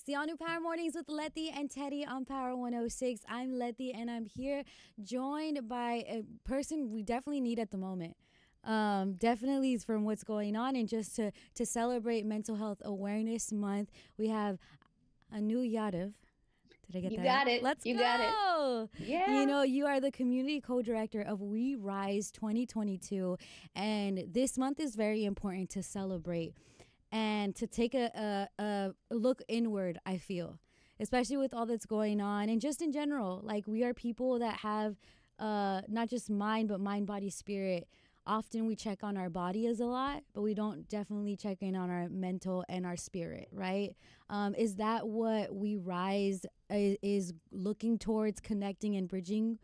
The All New Power Mornings with Letty and Teddy on Power 106. I'm Letty and I'm here joined by a person we definitely need at the moment. Definitely from what's going on and just to celebrate Mental Health Awareness Month, we have Anu Yadav. Did I get You that right? got it. Let's You got it. go. Yeah. You are the community co-director of We Rise 2022. And this month is very important to celebrate and to take a look inward, I feel, especially with all that's going on and just in general. Like, we are people that have not just mind, but mind, body, spirit. Often we check on our body as a lot, but we don't definitely check in on our mental and our spirit, right? Is that what We Rise is looking towards, connecting and bridging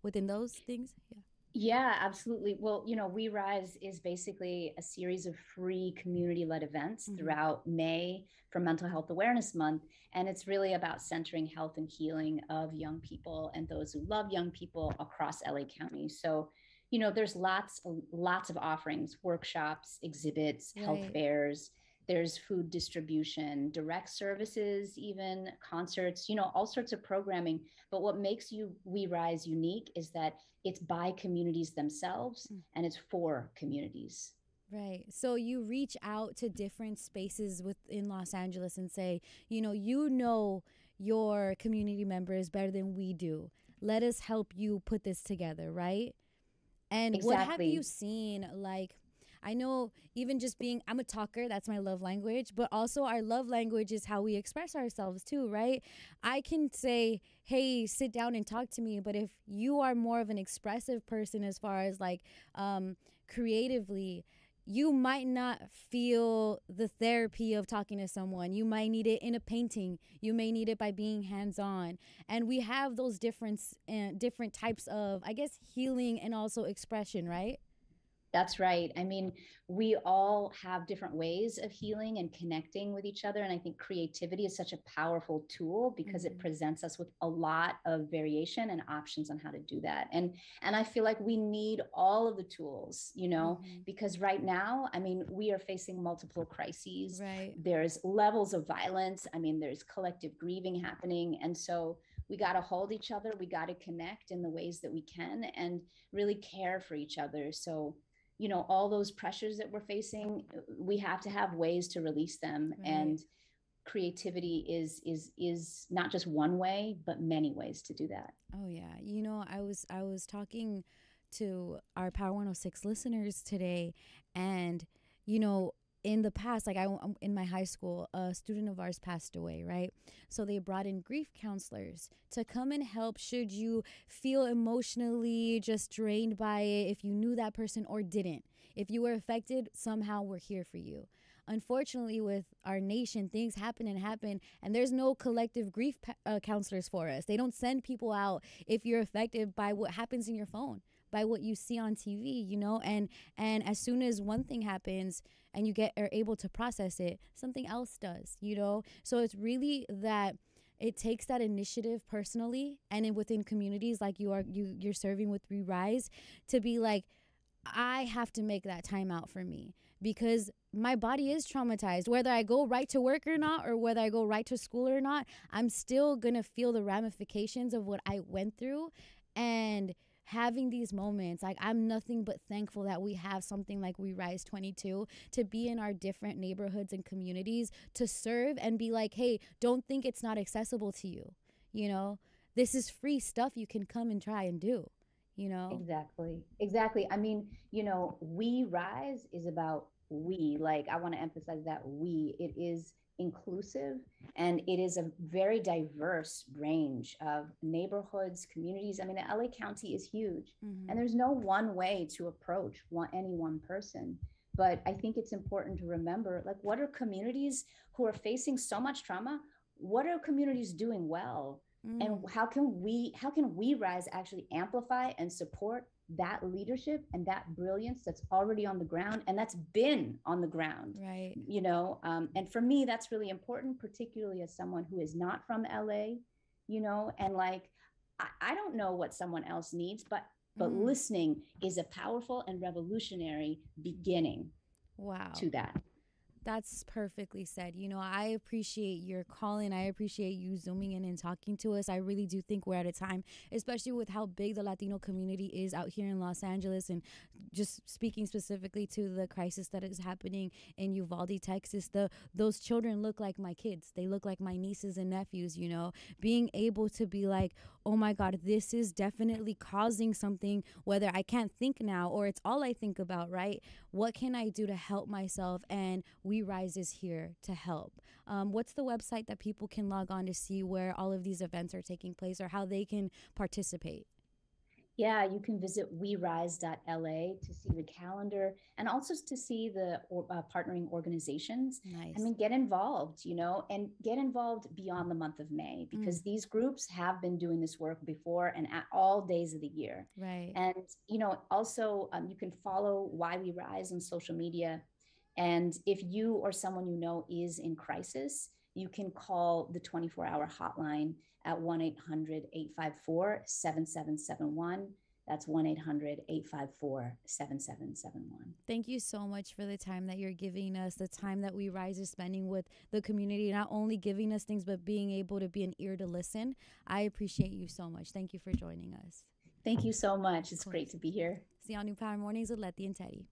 within those things? Yeah. Yeah, absolutely. Well, We Rise is basically a series of free community-led events Mm-hmm. throughout May for Mental Health Awareness Month. And it's really about centering health and healing of young people and those who love young people across LA County. So, there's lots of offerings, workshops, exhibits, health Right. fairs. There's food distribution, direct services, even concerts, all sorts of programming. But what makes We Rise unique is that it's by communities themselves and it's for communities. Right. So you reach out to different spaces within Los Angeles and say, you know your community members better than we do. Let us help you put this together, right? And what have you Exactly. seen? Like, I know even just being, I'm a talker, that's my love language, but also our love language is how we express ourselves too, right? I can say, hey, sit down and talk to me. But if you are more of an expressive person as far as like creatively, you might not feel the therapy of talking to someone. You might need it in a painting. You may need it by being hands-on. And we have those different types of, I guess, healing and also expression, right? That's right. I mean, we all have different ways of healing and connecting with each other. And I think creativity is such a powerful tool because it Mm-hmm. presents us with a lot of variation and options on how to do that. And I feel like we need all of the tools, Mm-hmm. because right now, I mean, we are facing multiple crises. Right. There's levels of violence. I mean, there's collective grieving happening. And so we got to hold each other. We got to connect in the ways that we can and really care for each other. So, all those pressures that we're facing, we have to have ways to release them. Right. And creativity is not just one way, but many ways to do that. Oh yeah. I was talking to our Power 106 listeners today, and you know in the past, like in my high school, a student of ours passed away, right? So they brought in grief counselors to come and help should you feel emotionally just drained by it, if you knew that person or didn't. If you were affected, somehow we're here for you. Unfortunately, with our nation, things happen, and there's no collective grief counselors for us. They don't send people out if you're affected by what happens in your phone, by what you see on TV, and as soon as one thing happens and you are able to process it, something else does. So it's really that it takes that initiative personally and within communities like you're serving with Rise to be like, I have to make that time out for me because my body is traumatized. Whether I go right to work or not, or whether I go right to school or not, I'm still going to feel the ramifications of what I went through. And having these moments, like, I'm nothing but thankful that we have something like We Rise 22 to be in our different neighborhoods and communities to serve and be like, hey, don't think it's not accessible to you. This is free stuff you can come and try and do, you know? Exactly. Exactly. I mean, We Rise is about we. Like, I want to emphasize that it is inclusive and it is a very diverse range of neighborhoods, communities. I mean, the LA County is huge Mm-hmm. and there's no one way to approach any one person. But I think it's important to remember, like, what are communities who are facing so much trauma? What are communities doing well? Mm. And how can we rise actually amplify and support that leadership and that brilliance that's already on the ground and that's been on the ground, Right. and for me that's really important, particularly as someone who is not from LA, and like I don't know what someone else needs, but Mm. listening is a powerful and revolutionary beginning Wow. to that. That's perfectly said. You know, I appreciate your calling. I appreciate you zooming in and talking to us. I really do think we're at a time, especially with how big the Latino community is out here in Los Angeles, and just speaking specifically to the crisis that is happening in Uvalde, Texas. Those children look like my kids. They look like my nieces and nephews, you know. Being able to be like, "Oh my God, this is definitely causing something, whether I can't think now or it's all I think about, right? What can I do to help myself?" And We Rise is here to help. What's the website that people can log on to see where all of these events are taking place, or how they can participate? Yeah, you can visit whywerise.la to see the calendar and also to see the partnering organizations. I Nice. mean, get involved, and get involved beyond the month of May, Mm, because these groups have been doing this work before and at all days of the year. right. And, also you can follow Why We Rise on social media. And if you or someone you know is in crisis, you can call the 24-hour hotline at 1-800-854-7771. That's 1-800-854-7771. Thank you so much for the time that you're giving us, the time that We Rise is spending with the community, not only giving us things, but being able to be an ear to listen. I appreciate you so much. Thank you for joining us. Thank you so much. Of It's great course. to be here. See you on New Power Mornings with Letty and Teddy.